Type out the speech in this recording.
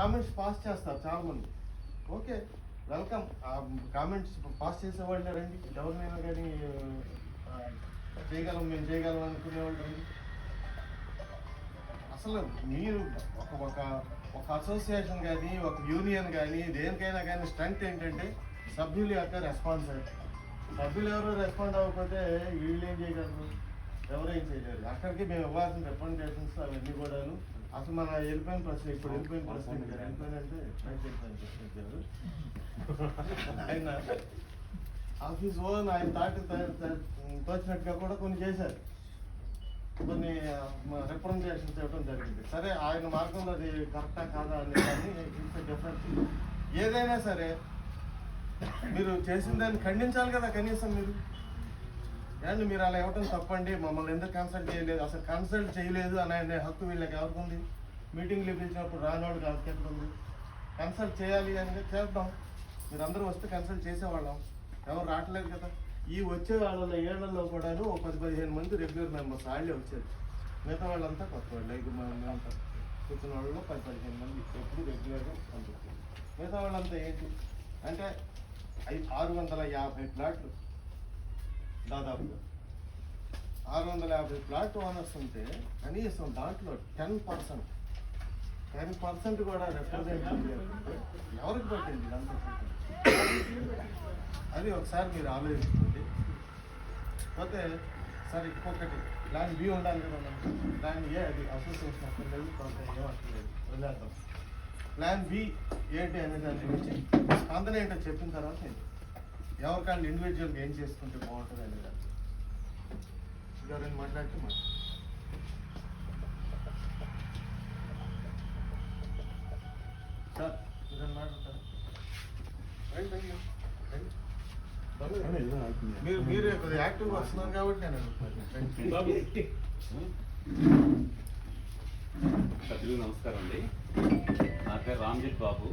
Comments pass చేస్తారు చాలా మంది. Okay, welcome. కామెంట్స్ పాస్ చేసేవాళ్ళే రండి, ఎవరినైనా కానీ చేయగలం, మేము చేయగలం అనుకునేవాళ్ళు రండి. అసలు మీరు ఒక ఒక అసోసియేషన్ కానీ ఒక యూనియన్ కానీ దేనికైనా కానీ స్ట్రెంగ్త్ ఏంటంటే సభ్యుల యొక్క రెస్పాన్స్. సభ్యులు ఎవరు రెస్పాండ్ అవ్వకపోతే వీళ్ళు ఏం చేయగలరు, ఎవరేం చేయలేరు. అక్కడికి మేము ఇవ్వాల్సిన రిప్రజెంటేషన్స్ అవన్నీ కూడాను. అసలు మన వెళ్ళిపోయిన ప్రశ్న, ఇప్పుడు వెళ్ళిపోయిన ప్రెసిడెంట్ గారు, వెళ్ళిపోయినంటే ప్రెసిడెంట్ గారు ఆయన ఆఫీస్ ఓన్ ఆయన తోచినట్టుగా కూడా కొన్ని చేశారు, కొన్ని రిప్రజెంటేషన్స్ ఇవ్వడం జరిగింది. సరే, ఆయన మార్గంలో అది కరెక్టా కాదా అనేది కానీ ఇట్స్ డిఫరెంట్. ఏదైనా సరే మీరు చేసిన దాన్ని ఖండించాలి కదా కనీసం. అండ్ మీరు అలా ఇవ్వటం తప్పండి, మమ్మల్ని ఎందుకు కన్సల్ట్ చేయలేదు, అసలు కన్సల్ట్ చేయలేదు అనే హక్కు వీళ్ళకి ఎవరికి ఉంది? మీటింగ్లు పిలిచినప్పుడు రానోడు కాదు ఎక్కడ ఉంది? కన్సల్ట్ చేయాలి అని చేద్దాం, మీరు అందరూ వస్తే కన్సల్ట్ చేసేవాళ్ళం. ఎవరు రావట్లేదు కదా. ఈ వచ్చే వాళ్ళ ఏళ్లలో కూడాను 10-15 మంది రెగ్యులర్ మెంబర్స్ వాళ్ళే వచ్చారు, మిగతా వాళ్ళంతా కొత్త వాళ్ళు. ఇప్పుడు మేమంతా కూర్చున్న వాళ్ళలో 10-15 మంది ఎప్పుడు రెగ్యులర్గా పంపిస్తారు. మిగతా వాళ్ళంతా ఏంటి అంటే 650 ప్లాట్లు, దాదాపుగా 650 ప్లాట్ ఓనర్స్ ఉంటే కనీసం దాంట్లో 10% కూడా రిప్రజెంటేటివ్ ఎవరికి పట్టింది ఇదంతా? అది ఒకసారి మీరు ఆలోచించుకోండి. పోతే సరే, ఇంకొకటి ప్లాన్ బి ఉండాలి కదా మనకి. ప్లాన్ ఏ అది అసోసియేషన్ అక్కర్లేదు, కొంత ఏమక్కర్లేదు, వదిలేద్దాం. ప్లాన్ బి ఏంటి అనే దాని గురించి స్పందన ఏంటో చెప్పిన తర్వాత నేను ఎవరికాళ్ళు ఇండివిజువల్గా ఏం చేసుకుంటే బాగుంటుంది అనేది ఎవరైనా మాట్లాడితే సార్ మీరు మాట్లాడతారు. మీరు కొద్దిగా యాక్టివ్గా వస్తున్నారు కాబట్టి నేను సభ్యులు నమస్కారం అండి. నా పేరు రామ్జిత్ బాబు.